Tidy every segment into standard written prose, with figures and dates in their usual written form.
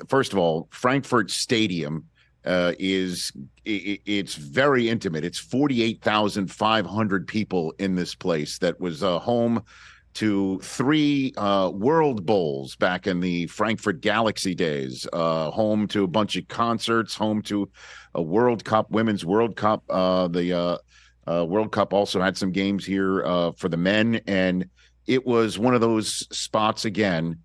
first of all, Frankfurt Stadium it's very intimate. It's 48,500 people in this place that was home to three World Bowls back in the Frankfurt Galaxy days, home to a bunch of concerts, home to a World Cup, Women's World Cup. The World Cup also had some games here for the men, and it was one of those spots again,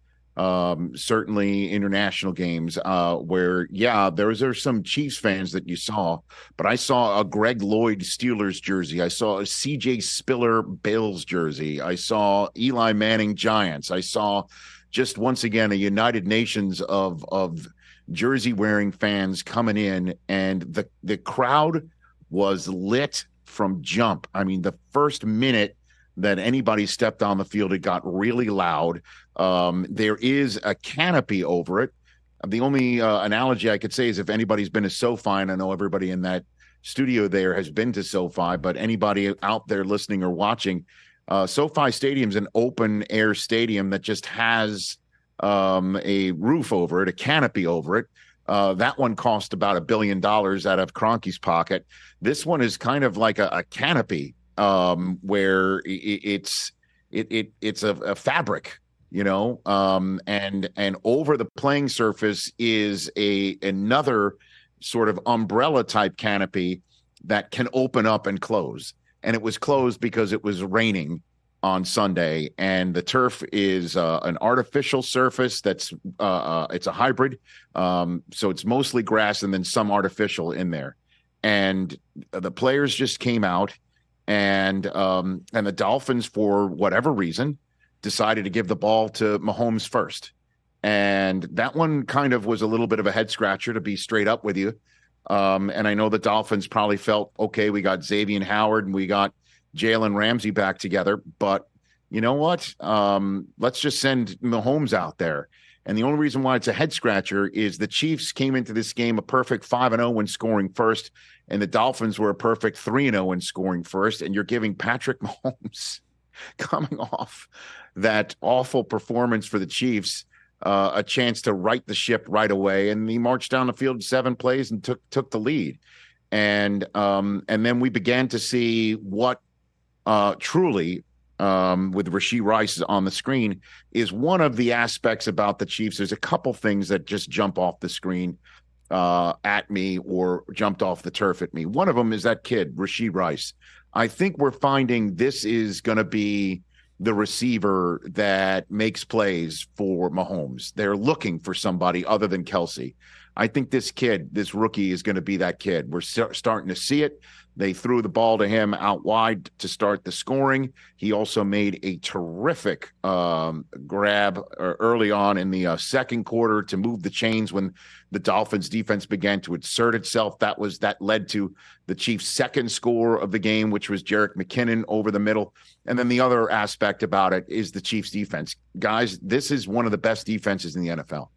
certainly international games where, yeah, there's some Chiefs fans that you saw, but I saw a Greg Lloyd Steelers jersey. I saw a CJ Spiller Bills jersey. I saw Eli Manning Giants. I saw just once again a United Nations of jersey wearing fans coming in, and the crowd was lit from jump. I mean, the first minute that anybody stepped on the field, it got really loud. There is a canopy over it. The only analogy I could say is if anybody's been to SoFi, and I know everybody in that studio there has been to SoFi, but anybody out there listening or watching, SoFi Stadium's an open air stadium that just has a roof over it, a canopy over it. That one cost about $1 billion out of Kroenke's pocket. This one is kind of like a canopy, where it's a fabric, and over the playing surface is another sort of umbrella type canopy that can open up and close. And it was closed because it was raining on Sunday, and the turf is an artificial surface that's it's a hybrid, so it's mostly grass and then some artificial in there. And the players just came out, and the Dolphins, for whatever reason, decided to give the ball to Mahomes first. And that one kind of was a little bit of a head scratcher, to be straight up with you. And I know the Dolphins probably felt, okay, we got Xavier Howard and we got Jalen Ramsey back together, but you know what? Let's just send Mahomes out there. And the only reason why it's a head scratcher is the Chiefs came into this game a perfect 5-0 when scoring first, and the Dolphins were a perfect 3-0 when scoring first. And you're giving Patrick Mahomes, coming off that awful performance for the Chiefs, a chance to right the ship right away. And he marched down the field 7 plays and took the lead. And then we began to see what truly, with Rashee Rice on the screen, is one of the aspects about the Chiefs. There's a couple things that just jump off the screen at me, or jumped off the turf at me. One of them is that kid, Rashee Rice. I think we're finding this is going to be the receiver that makes plays for Mahomes. They're looking for somebody other than Kelsey. I think this kid, this rookie, is going to be that kid. We're starting to see it. They threw the ball to him out wide to start the scoring. He also made a terrific grab early on in the second quarter to move the chains when the Dolphins defense began to assert itself. That led to the Chiefs' second score of the game, which was Jerick McKinnon over the middle. And then the other aspect about it is the Chiefs' defense. Guys, this is one of the best defenses in the NFL.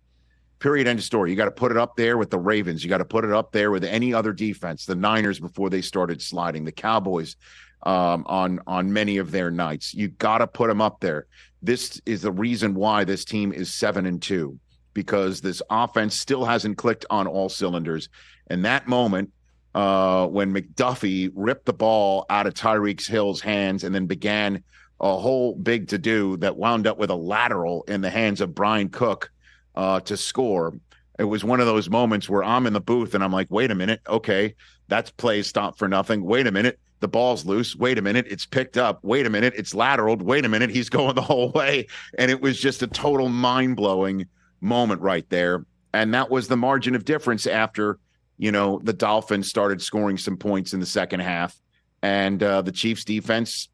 Period. End of story. You got to put it up there with the Ravens. You got to put it up there with any other defense. The Niners before they started sliding. The Cowboys on many of their nights. You got to put them up there. This is the reason why this team is 7-2, because this offense still hasn't clicked on all cylinders. And that moment when McDuffie ripped the ball out of Tyreek Hill's hands and then began a whole big to-do that wound up with a lateral in the hands of Brian Cook to score. It was one of those moments where I'm in the booth and I'm like, wait a minute. Okay, that's play stopped for nothing. Wait a minute. The ball's loose. Wait a minute. It's picked up. Wait a minute. It's lateraled. Wait a minute. He's going the whole way. And it was just a total mind-blowing moment right there. And that was the margin of difference after, the Dolphins started scoring some points in the second half. And the Chiefs defense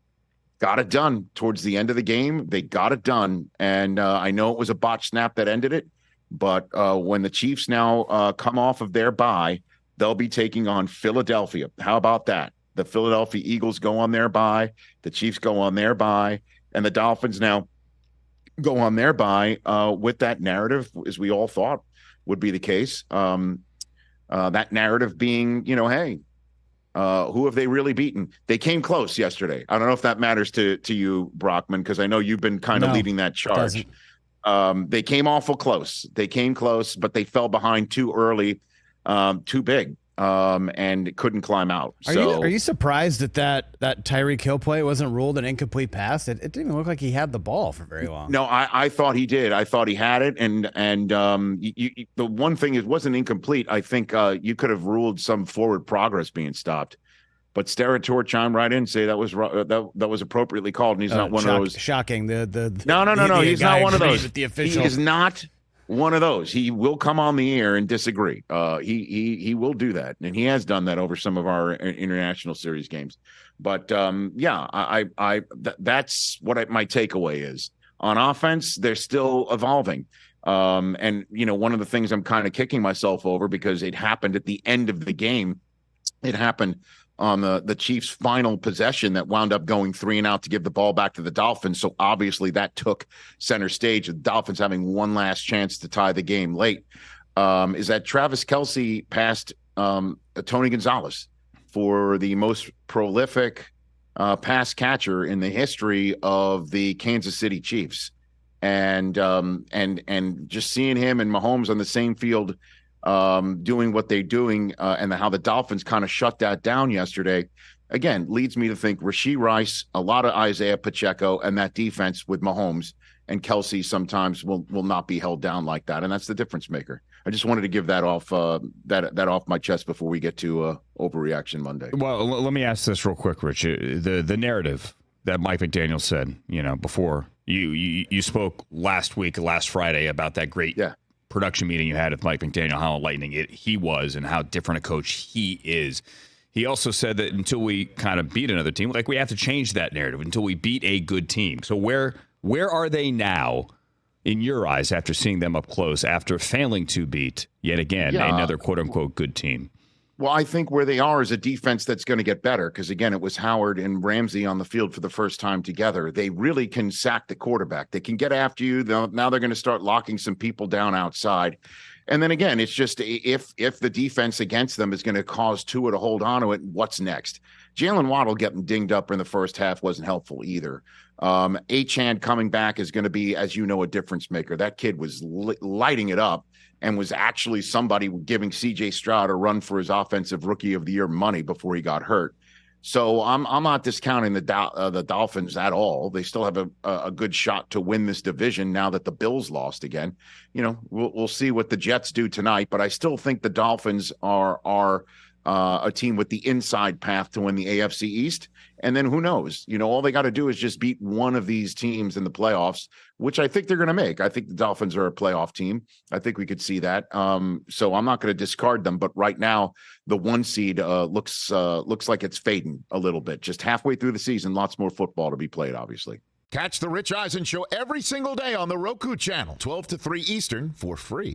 got it done towards the end of the game. They got it done. And I know it was a botched snap that ended it. But when the Chiefs now come off of their bye, they'll be taking on Philadelphia. How about that? The Philadelphia Eagles go on their bye. The Chiefs go on their bye. And the Dolphins now go on their bye with that narrative, as we all thought would be the case. That narrative being, hey, who have they really beaten? They came close yesterday. I don't know if that matters to you, Brockman, because I know you've been kind of leading that charge. They came awful close. They came close, but they fell behind too early, too big, and couldn't climb out. Are you surprised that Tyreek Hill play wasn't ruled an incomplete pass? It didn't even look like he had the ball for very long. No, I thought he did. I thought he had it, and the one thing is, it wasn't incomplete. I think you could have ruled some forward progress being stopped. But Sterator chimed right in and say that was that was appropriately called, and he's not one of those. Shocking. No. He's not one of those. With the he is not one of those. He will come on the air and disagree. He will do that, and he has done that over some of our international series games. But that's what my takeaway is. On offense, they're still evolving. And one of the things I'm kind of kicking myself over, because it happened at the end of the game. It happened on the Chiefs' final possession that wound up going 3 and out to give the ball back to the Dolphins. So obviously that took center stage, the Dolphins having one last chance to tie the game late. Is that Travis Kelce passed Tony Gonzalez for the most prolific pass catcher in the history of the Kansas City Chiefs. And just seeing him and Mahomes on the same field, doing what they're doing, and how the Dolphins kind of shut that down yesterday, again, leads me to think Rashee Rice, a lot of Isaiah Pacheco, and that defense with Mahomes and Kelce sometimes will not be held down like that, and that's the difference maker. I just wanted to give that off that off my chest before we get to Overreaction Monday. Well, let me ask this real quick, Rich. The narrative that Mike McDaniel said, before you spoke last Friday about that great production meeting you had with Mike McDaniel, how enlightening he was and how different a coach he is. He also said that until we kind of beat another team, we have to change that narrative until we beat a good team. So where are they now in your eyes after seeing them up close, after failing to beat yet again another quote unquote good team? Well, I think where they are is a defense that's going to get better, because, again, it was Howard and Ramsey on the field for the first time together. They really can sack the quarterback. They can get after you. Now they're going to start locking some people down outside. And then, again, it's just if the defense against them is going to cause Tua to hold on to it, what's next? Jalen Waddle getting dinged up in the first half wasn't helpful either. Achane coming back is going to be, as you know, a difference maker. That kid was lighting it up, and was actually somebody giving C.J. Stroud a run for his offensive rookie of the year money before he got hurt. So I'm not discounting the Dolphins at all. They still have a good shot to win this division now that the Bills lost again. We'll see what the Jets do tonight, but I still think the Dolphins are a team with the inside path to win the AFC East. And then who knows? All they got to do is just beat one of these teams in the playoffs, which I think they're going to make. I think the Dolphins are a playoff team. I think we could see that. So I'm not going to discard them. But right now, the 1 seed looks like it's fading a little bit. Just halfway through the season, lots more football to be played, obviously. Catch the Rich Eisen Show every single day on the Roku channel, 12 to 3 Eastern, for free.